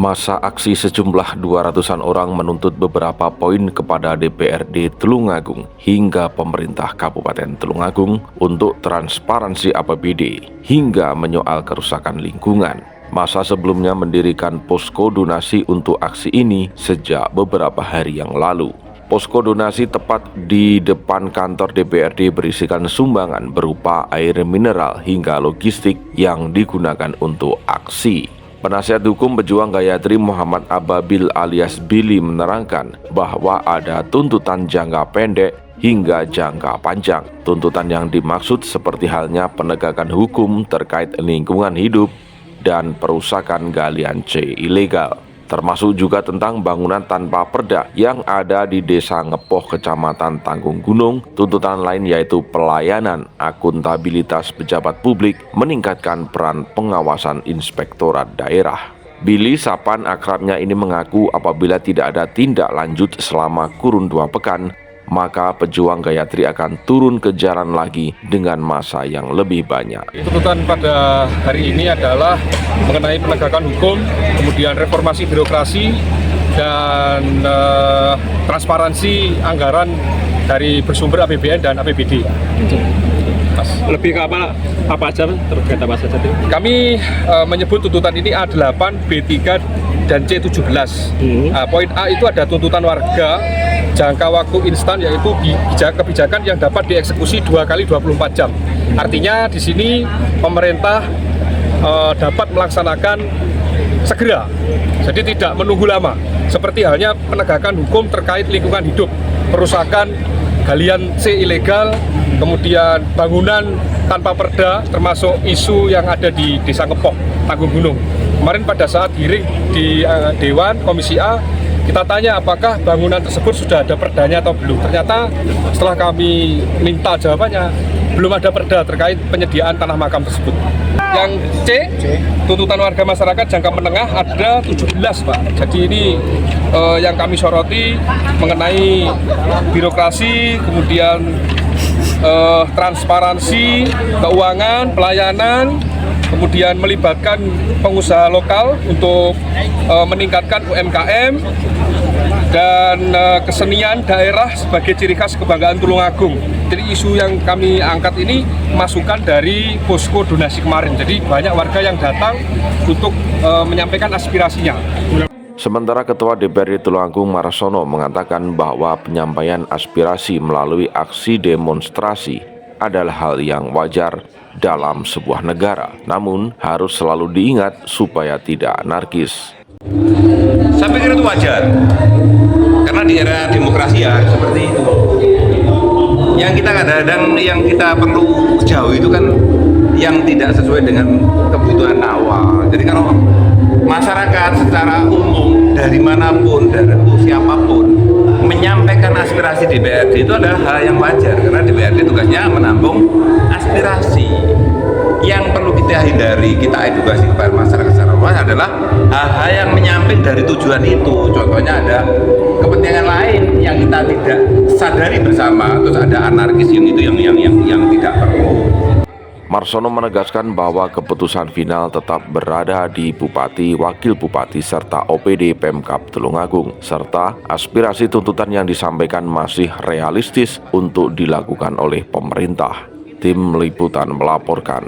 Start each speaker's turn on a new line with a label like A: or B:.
A: Masa aksi sejumlah 200-an orang menuntut beberapa poin kepada DPRD Tulungagung hingga pemerintah Kabupaten Tulungagung untuk transparansi APBD hingga menyoal kerusakan lingkungan. Masa sebelumnya mendirikan posko donasi untuk aksi ini sejak beberapa hari yang lalu. Posko donasi tepat di depan kantor DPRD berisikan sumbangan berupa air mineral hingga logistik yang digunakan untuk aksi. Penasihat hukum pejuang Gayatri Muhammad Ababil alias Billy menerangkan bahwa ada tuntutan jangka pendek hingga jangka panjang. Tuntutan yang dimaksud seperti halnya penegakan hukum terkait lingkungan hidup dan perusakan galian C ilegal, termasuk juga tentang bangunan tanpa perda yang ada di Desa Ngepoh, Kecamatan Tanggung Gunung. Tuntutan lain yaitu pelayanan, akuntabilitas pejabat publik, meningkatkan peran pengawasan inspektorat daerah. Billy, sapaan akrabnya ini, mengaku apabila tidak ada tindak lanjut selama kurun 2 pekan, maka pejuang Gayatri akan turun ke jalan lagi dengan massa yang lebih banyak.
B: Tuntutan pada hari ini adalah mengenai penegakan hukum, kemudian reformasi birokrasi, dan transparansi anggaran dari bersumber APBN dan APBD.
C: Lebih ke apa aja terkait apa saja?
B: Kami menyebut tuntutan ini A8, B3, dan C17. Poin A itu ada tuntutan warga jangka waktu instan, yaitu kebijakan yang dapat dieksekusi 2 kali 24 jam. Artinya di sini pemerintah dapat melaksanakan segera, jadi tidak menunggu lama. Seperti halnya penegakan hukum terkait lingkungan hidup, perusakan galian C ilegal, kemudian bangunan tanpa perda, termasuk isu yang ada di Desa Ngepoh, Tanggung Gunung. Kemarin pada saat hearing di Dewan Komisi A, kita tanya apakah bangunan tersebut sudah ada perdanya atau belum. Ternyata setelah kami minta jawabannya, belum ada perda terkait penyediaan tanah makam tersebut. Yang C, tuntutan warga masyarakat jangka menengah ada 17, Pak. Jadi ini yang kami soroti mengenai birokrasi, kemudian transparansi, keuangan, pelayanan, kemudian melibatkan pengusaha lokal untuk meningkatkan UMKM, dan kesenian daerah sebagai ciri khas kebanggaan Tulungagung. Jadi isu yang kami angkat ini masukan dari posko donasi kemarin. Jadi banyak warga yang datang untuk menyampaikan aspirasinya.
A: Sementara Ketua DPRD Tulungagung Marsono mengatakan bahwa penyampaian aspirasi melalui aksi demonstrasi adalah hal yang wajar dalam sebuah negara, namun harus selalu diingat supaya tidak anarkis.
D: Saya pikir itu wajar, karena di era demokrasi ya seperti itu. Yang kita kadang-kadang yang kita perlu jauhi itu kan yang tidak sesuai dengan kebutuhan awal. Jadi kalau masyarakat secara umum dari manapun, dari siapapun menyampaikan aspirasi DPRD itu adalah hal yang wajar, karena DPRD tugasnya menampung aspirasi. Yang perlu kita hindari, kita edukasi kepada masyarakat secara luas adalah hal-hal yang menyamping dari tujuan itu. Contohnya ada kepentingan lain yang kita tidak sadari bersama, terus ada anarkis yang itu yang tidak perlu.
A: Marsono menegaskan bahwa keputusan final tetap berada di Bupati, Wakil Bupati, serta OPD Pemkab Tulungagung, serta aspirasi tuntutan yang disampaikan masih realistis untuk dilakukan oleh pemerintah. Tim Liputan melaporkan.